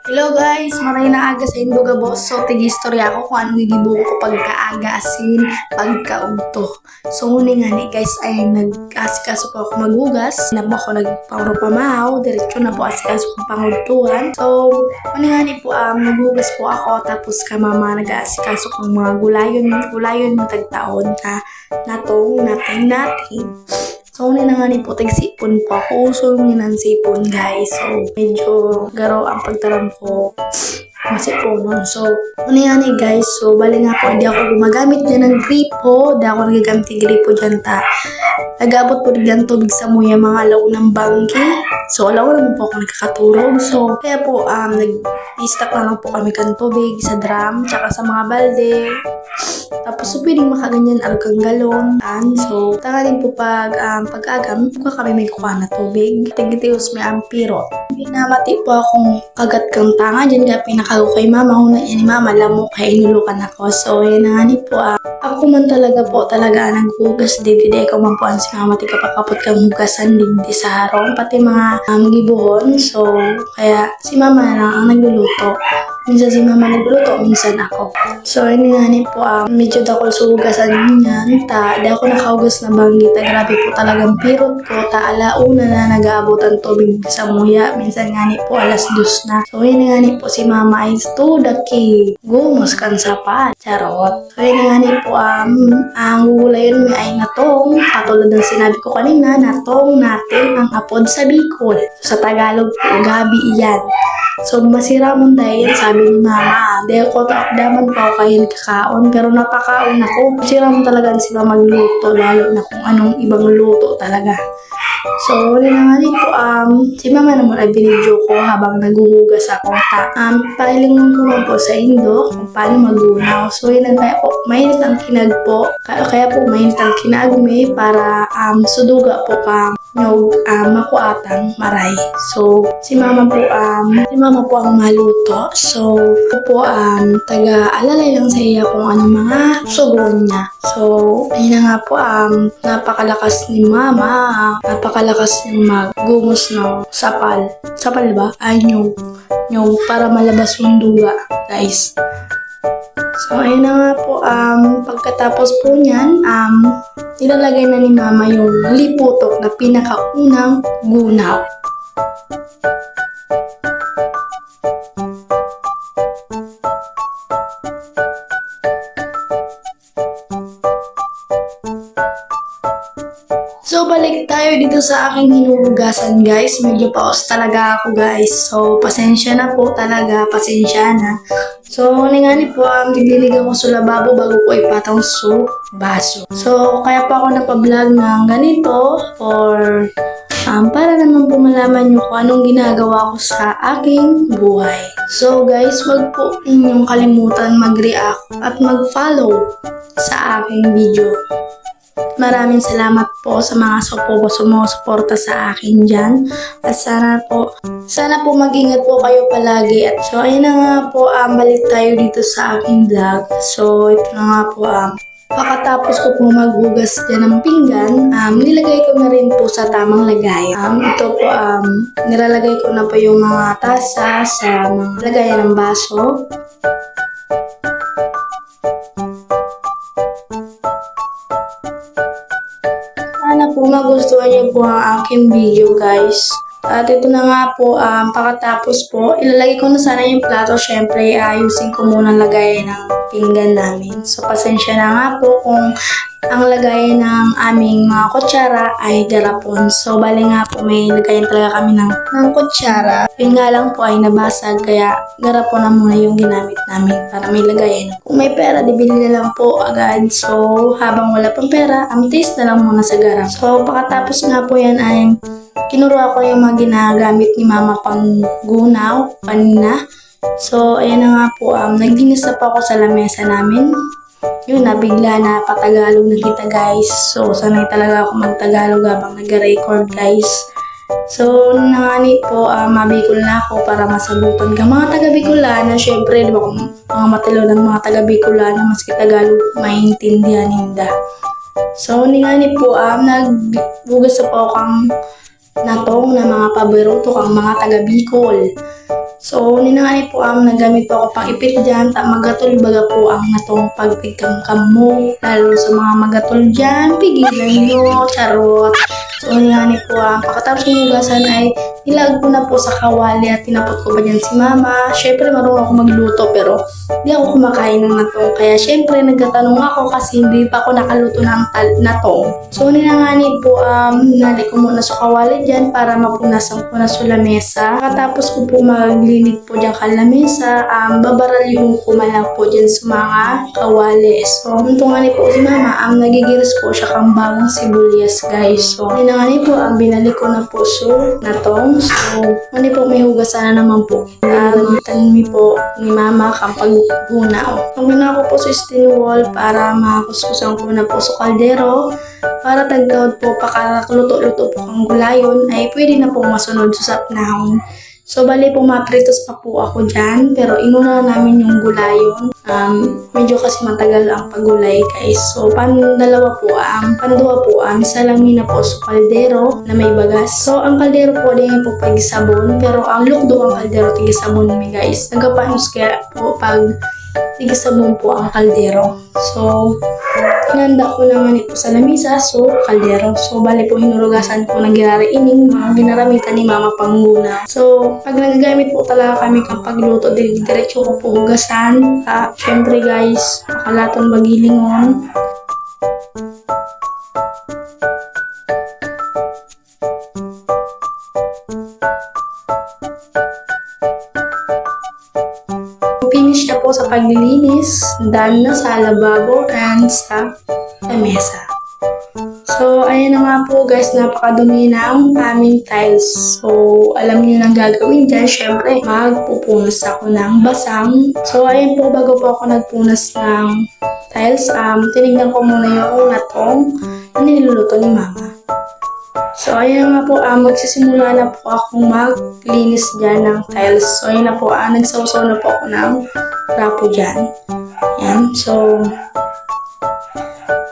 Hello guys, maray na aga sa Induga Boss. So, tig-istorya ako kung anong gigibuko ko pagkaaga asin, pagkaugto. So, muna nga ni guys ay nag-asikaso po ako maghugas. Na po ako nagpangro pamahaw, diretso na po asikaso kong pangudtuhan. So, muna nga ni po naghugas po ako tapos ka mama nag-asikaso kong mga gulayon matagtaon na nating. So, una na nga ni po, tagsipon po ako. So, ng sipon, guys. So, medyo garo ang pagtaram ko. Masiponon. So, una nga ni, guys. So, bali nga po, hindi ako gumagamit dyan ng gripo. Hindi ako nagagamit ng gripo dyan ta. Nag-abot po dyan tubig sa muya mga alaw ng bangki. So, alaw naman po ako nagkakaturog. So, kaya po, nag-stack na lang po kami kan tubig sa drum, tsaka sa mga balde. Tapos, so, pwedeng makaganyan argang galon. So, tanganin po pag-agam, po kami may kuha na tubig. Tigitius may ampiro. Pinamati po akong kagat kang tanga. Diyan nga pinakago kay mama. Una yan ni mama, lamok kay inulukan ako. So, yan na nga ni po. Ako man talaga naghugas. Di ko man po ang si mama. Tika pakapot kang hugasan di sa harong. Pati mga gibuhon. So, kaya si mama na lang ang nagluluto. Minsan si mama nagluluto, minsan ako. So, yun nga ni po. Medyo dakol sa hugasan niyan. Di ako nakahugas na banggit. Grabe po talagang pirot ko. Alauna na nag-aabot ang tubig sa muya. Minsan nga ni po alas 2 na. So, yun nga ni po si mama ay studaki. Gumos kan sapat. Charot. So, yun nga ni po ang gulayon mo ay natong. Katulad ng sinabi ko kanina, natong natin ang apod sa Bicol. So, sa Tagalog po, gabi iyan. So, masira mo dahil, sabi ni mama, di ako daman pa ako kayo kakaon, pero napakaon ako. Masira mo talaga sila magluto, lalo na kung anong ibang luto talaga. So, yun na nga po, si mama naman ay binidyo ko habang naghuhugas ako. Pahiling ko naman po sa Indo kung paano magunaw. So, yun ang kaya po, mainit ang kinag po. Kaya po, mainit ang kinagumi para suduga po ka nyog makuatang maray. So, si mama po ang maluto. So, po taga-alalay lang sa iya kung anong mga sugon niya. So, ayun na nga po, napakalakas ni mama, napakalakas niyang maggumos ng sapal. Sapal ba? Ay, nyog para malabas yung duga, guys. So, ayun na nga po, pagkatapos po niyan, nilalagay na ni mama yung liputok na pinakaunang gunaw. So, balik tayo dito sa aking hinuhugasan, guys. Medyo paos talaga ako, guys. So, pasensya na po talaga. Pasensya na. So, nga po, nagliligaw ko sa lababo bago ko ipatong sa baso. So, kaya pa ako napablog ng ganito or para naman po malaman nyo kung anong ginagawa ko sa aking buhay. So, guys, wag po inyong kalimutan mag-react at mag-follow sa aking video. Maraming salamat po sa mga sumusuporta sa akin dyan. At sana po mag-ingat po kayo palagi. At so, ayun na nga po, balik tayo dito sa aking vlog. So, ito na nga po, pagkatapos ko po maghugas dyan ng pinggan, nilagay ko na rin po sa tamang lagay. Ito po, nilalagay ko na po yung mga tasa sa mga lagayan ng baso. Sana po magustuhan niyo po ang aking video, guys. At ito na nga po, pagkatapos po, ilalagay ko na sana yung plato. Syempre, ayusin ko muna lagay ng pinggan namin. So, pasensya na nga po kung ang lagay ng aming mga kutsara ay garapon. So, bali nga po, may lagayan talaga kami ng kutsara. Yun nga lang po ay nabasag, kaya garapon na muna yung ginamit namin para may lagayan. Kung may pera, dibili na lang po agad. So, habang wala pang pera, taste na lang muna sa garap. So, pagkatapos nga po yan ay kinuruha ko yung mga ginagamit ni mama pang gunaw kanina. So, ayan na nga po, naglinis na po ako sa lamesa namin. Yun, nabigla na patagalog na kita, guys. So, sanay talaga ako magtagalog habang nag-record, guys. So, nangani po, mabikol na ako para masabutan ka. Mga taga-Bicolana, syempre, di ba kung mga matilo ng mga taga-Bicolana, maski Tagalog, maintindihan ninda. So, ningani po, nagbugas sa po kang natong na mga paborito kang mga taga-Bicol. So, ninangani po nagamit po ako pang ipit dyan, magatul baga po ang natong pagpigkamkam mo. Lalo sa mga magatul dyan, pigilan nyo, charot. So, ninangani po pagkatapos ng hugasan ay nilag ko na po sa kawali at tinapot ko pa dyan si mama. Syempre, marunong ako magluto pero hindi ako kumakain ng natong. Kaya syempre, nagtatanong ako kasi hindi pa ako nakaluto ng natong. So, ninangani po, nali ko muna sa kawali dyan para mapunasan ko na sa lamesa. Pagkatapos ko po maglinig po dyan ka lamesa, babaralihon ko malang po dyan sa mga kawali. So, tungani po si mama, nagigiris po siya kang bawang sibuyas, guys. So, ninangani po, binalik ko na po so natong. So, mani po may hugasan na naman po. Magitan mi po ni mama kang paghunaw. Ang gina ko po sa stain wall para makuskusan ko na po sa kaldero. Para tagkawad po pakakluto-luto po kang gulayon ay pwede na po masunod sa sapnahon. So, bali po mapritos pa po ako dyan. Pero inuna namin yung gulayon. Medyo kasi matagal ang paggulay, guys. So, pandua po, isa lang mina po sa kaldero na may bagas. So, ang kaldero po din po pag-sabon. Pero ang lukdo ang kaldero tig-sabon mi, guys. Nagapanos kaya po pag tig-sabon po ang kaldero. So, hinanda ko na po sa lamisa, so kaldero. So, bali po hinurugasan ko ng ginaraining, mga ginaramitan ni mama pangguna. So, pag nagagamit po talaga kami kang pagluto, diretso ko po hugasan. Syempre guys, makalaton magilingon. Finish na po sa paglilinis, done na sa lababo and sa lamesa. So, ayan na nga po guys, napakadumi na ang aming tiles. So, alam niyo nang gagawin dyan, syempre, magpupunas ako ng basang. So, ayan po, bago po ako nagpunas ng tiles, tinignan ko muna yung natong na niluluto ni mama. So, ayan nga po, magsisimula na po akong maglinis dyan ng tiles. So, ayan na po, nagsawsaw na po ako ng rapo dyan. Ayan, so,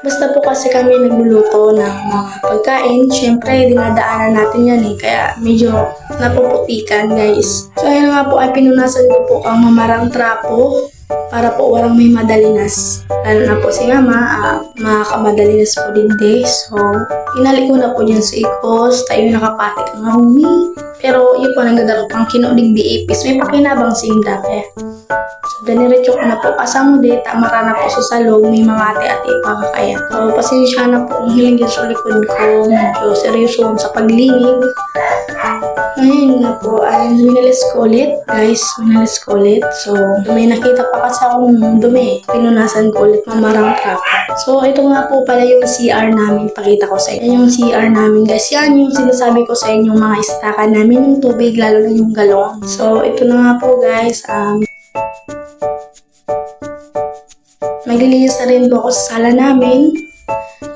basta po kasi kami nagluluto ng mga pagkain, syempre, dinadaanan natin yan kaya medyo napuputikan, guys. So, ayan nga po, ay pinunasan ko po ang mamarang trapo para po walang may madalinas. Lalo na po si mama, makakamadalinas po din So, inalik ko na po dyan sa ikos, tayo nakapatik ang marumi. Pero yun po, nagdadaro pang kinulig di ipis. May pakinabang sinda kaya. So, daniretso ko na po. Kasama di, tamara na po sa salog. May mga ate-ate pa kaya. So, pasensya na po kung hiling sa likod ko. Medyo seryoso sa paglinig. Ngayon nga po, ay minalis ko ulit. Guys, minalis ko ulit. So, may nakita pa kasi akong dumi. Pinunasan ko ulit mamarang trap. So, ito nga po pala yung CR namin. Pakita ko sa inyo. Yan yung CR namin, guys. Yan yung sinasabi ko sa inyo mga istakan namin ng tubig, lalo na yung galon. So, ito na nga po, guys. Maglilinis na rin po ako sa sala namin.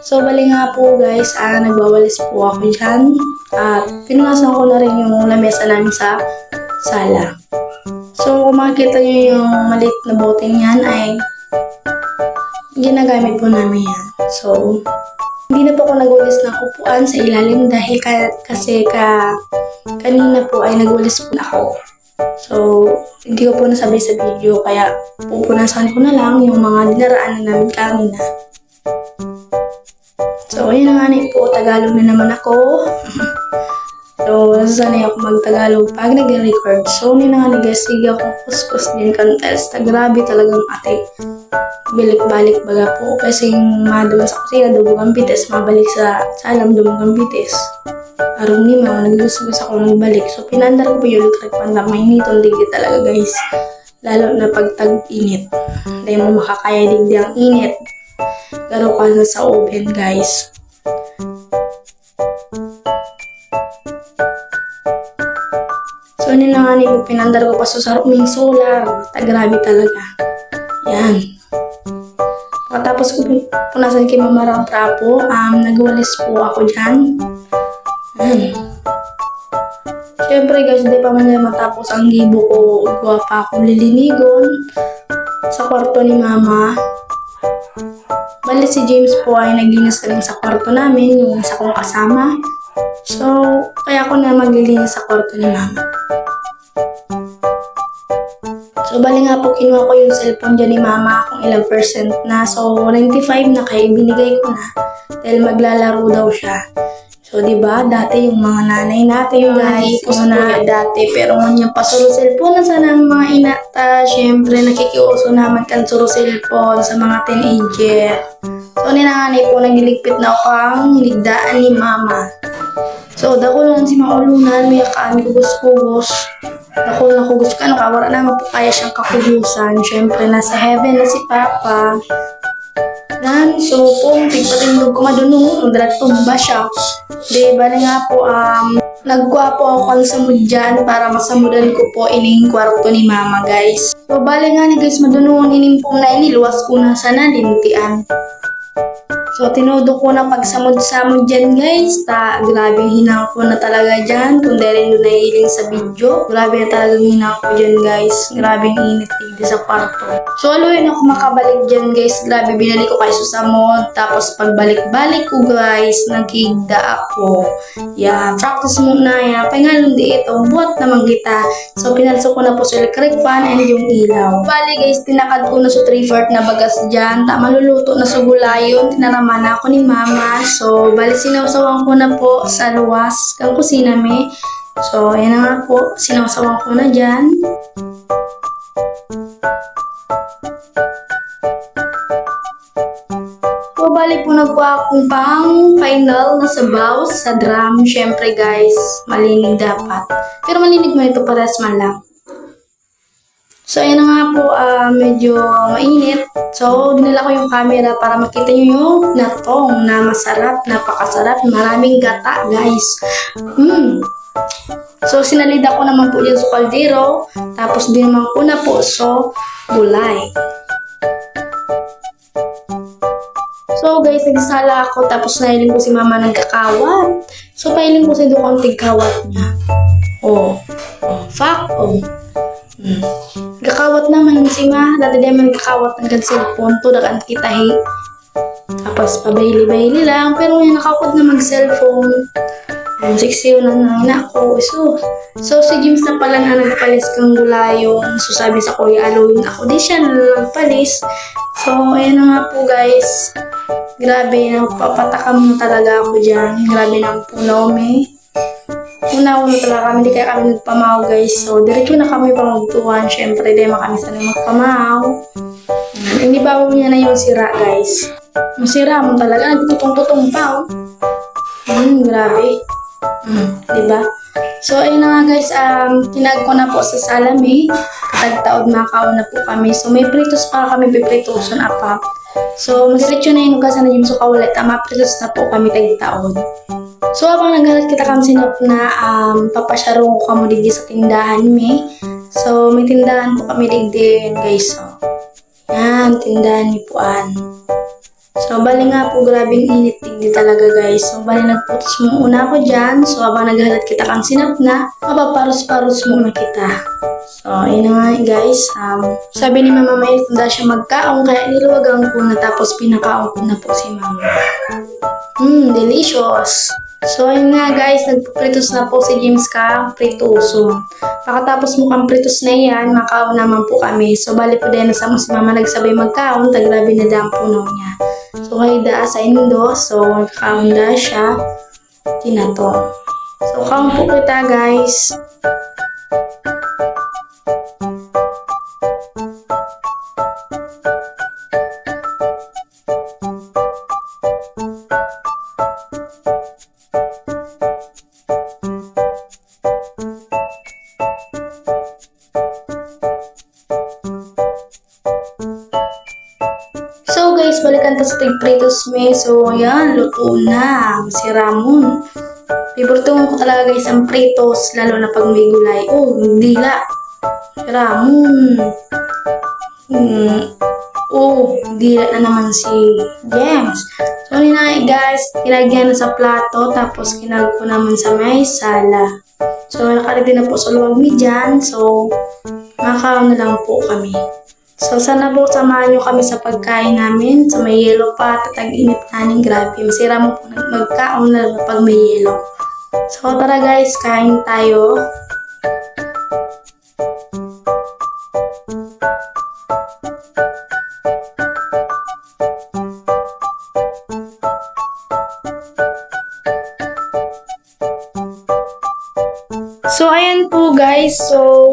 So, bali nga po guys, nagwawalis po ako dyan. At pinunasan ko na rin yung lamesa namin sa sala. So, kung makikita nyo yung maliit na boteng yan ay ginagamit po namin yan. So, hindi na po ako nagwalis ng upuan sa ilalim dahil kasi kanina po ay nagwalis po ako. So, hindi ko po nasabi sa video kaya pupunasan ko na lang yung mga dinaraanan namin kanina. So, ayun na nga po, Tagalog na naman ako. So, nasasanay ako mag-Tagalog pag nag-record. So, yun na nga guys, sige ako kuskus din kanteles. Grabe talagang ate. Balik-balik baga po. Kasi madulas ako siya, dubugang bites, mabalik sa alam, dubugang bites. Arong ni mga naggusos ako nagbalik. So, pinandar ko po yung electric fan na may nitong digdi talaga guys. Lalo na pag tag-init. Hindi mo makakaya digdi ang init. Garo ka na sa oven guys. So, yun na nga po, pinandar ko pa sa saruming solar. Grabe talaga. Yan. Pagkatapos ko punasan kay mamarang trapo, nagwalis po ako dyan. Siyempre guys, di pa man na matapos ang gibo ko, gawa pa akong lilinigon sa kwarto ni mama. Bali si James po ay naglinis ka rin sa kwarto namin, yung isa kong kasama. So, kaya ako na maglilinis sa kwarto ni mama. So, bali nga po, kinuha ko yung cellphone dyan ni mama kung ilang percent na. So, 95 na kaya binigay ko na dahil maglalaro daw siya. So, di ba dati yung mga nanay natin, guys, yung na dati, pero ngayon pa suro cellphone na sana ang mga inata. Siyempre, nakikiuso naman kan suro cellphone sa mga teenager. So, ninanganay po, nagiligpit na ako ang hinigdaan ni mama. So, dako lang si maulunan, may kaan kugos-kugos. Dako lang kugos ka, nakawara naman po kaya siyang kakugusan. Siyempre, nasa heaven na si Papa. Dan, so kung tigpatindog ko madunong, dalat tumba siya. Di, bali nga po, nagkuha po ako kan samud dyan para masamudan ko po ining kwarto ni mama, guys. So, bali nga ni guys, madunong inimpong na iniluwas ko na sa nalintian. So, tinodo ko na pagsamod-samod dyan, guys. Grabe hinang ko na talaga dyan. Kung dahil nyo nahiling sa video, grabe na talagang hinang ko dyan, guys. Grabe ang init tigdi sa kwarto. So, aluin ako makabalik dyan, guys. Grabe, binalik ko kayo sa samod. Tapos, pagbalik-balik ko, guys, nagkigda ako. Yeah, practice muna yan. Pahingalong di ito, buhat naman kita. So, pinalso ko na po sa electric fan and yung ilaw. Bali, guys, tinakad ko na sa 3/4 na bagas dyan. Maluluto na sa gulayon. Tinaraman ako ni mama. So, bali sinawsawan ko na po sa luwas kang kusina me. So, ayan na nga po. Sinawsawan ko na dyan. So, bali po nagkuha akong pang final na sabaw sa drum. Siyempre, guys, malinig dapat. Pero malinig mo ito para man lang. So, ayan na nga po, medyo mainit. So, dinala ko yung camera para makita nyo yung natong na masarap, napakasarap, maraming gata, guys. So, sinalida ko naman po dyan sa kaldero. Tapos, din naman ko na po so gulay. So, guys, nagsasala ako. Tapos, nahiling ko si mama ng kakawat. So, pahiling ko sa doon ang tigkawat niya. Fuck. Kakawat naman si ma. Dati di man kakawat ng cellphone to dakan kita Tapos pabayli-bayli lang. Pero ngayon nakawat na mag-cellphone. Siksiw na nangina ako. So si James na pala na nagpalis kang gulayong. So sabi sa kuya, alawin ako. Di siya nagpalis. So ayan na nga po, guys. Grabe, papatakam na talaga ako dyan. Grabe na po Naomi. Una talaga kami, di kaya kami nagpamaw, guys. So, diretso na kami pamagtuhan. Siyempre, di kami sanay magpamaw. Hindi ba niya na yung sira, guys? Yung sira mo talaga, nagtutong-tutong pa, grabe. Diba? So, ayun na nga, guys. Tinag ko na po sa salami. Katagtaod makaon na po kami. So, may pritos pa kami, pipritoson apa. So, diretso na yung ugasan na yung sukawalit. Mapritos na po kami tagtaod. So, habang naghalat kita kang sinap na papasyarong ko kamo digdi sa tindahan mi. So, may tindahan po kami digdi, guys. So, yan, tindahan ni Puan. So, bali nga po, grabing init digdi talaga, guys. So, bali nagputos muna ako dyan. So, habang naghalat kita kang sinap na, mapaparos-paros muna kita. So, yun na nga, guys. Sabi ni Mama May, tanda siya magkaong, kaya niluwagan ko na tapos pinakaong ko na po si Mama. Delicious! So, ayun nga, guys, nagpritos na po si James ka, pritoso. Pakatapos mo kang pritos na yan, makaon naman po kami. So, bali po din na sa mo si Mama nagsabay magkaon, tagrabe na daan puno niya. So, kayo da sa indo, so magkaon da siya, tinato. So, kaon po kita, guys. So guys, balikan ta sa tigpritos me. So yan, luto na. Si Ramon. Favorite ko talaga, guys, ang pritos, lalo na pag may gulay. Dila. Si Ramon. Dila na naman si James. So yun na, guys, kinagyan na sa plato, tapos kinag ko naman sa may sala. So nakaredy na po sa luwag mi dyan. So makakaon na lang po kami. So, sana po samahan nyo kami sa pagkain namin. So, may yelo pa, tatag-init nanin. Grabe, masira mo po magkaon na pag may yelo. So, tara guys, kain tayo. guys, so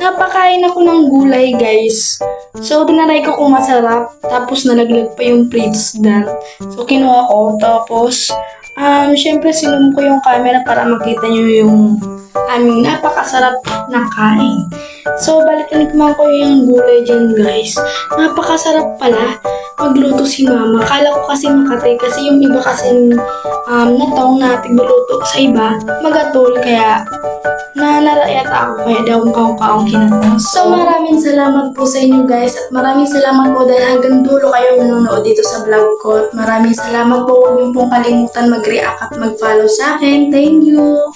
napakain ako ng gulay guys. So tinaray ko kung masarap, tapos nalaglag pa yung Fritz dart. So kinuha ko, tapos syempre sinum ko yung camera para makita nyo yung aming napakasarap na kain. So balikan ko yung gulay dyan guys. Napakasarap pala magluto si mama. Kala ko kasi makatay kasi yung iba kasi natong na tigbuluto sa iba magatol, kaya narayat ako kaya daw kaong kinataw. So maraming salamat po sa inyo guys, at maraming salamat po dahil hanggang dulo kayo nanonood dito sa vlog ko. At maraming salamat po, huwag niyo pong kalimutan mag-react at mag-follow sa akin. Thank you!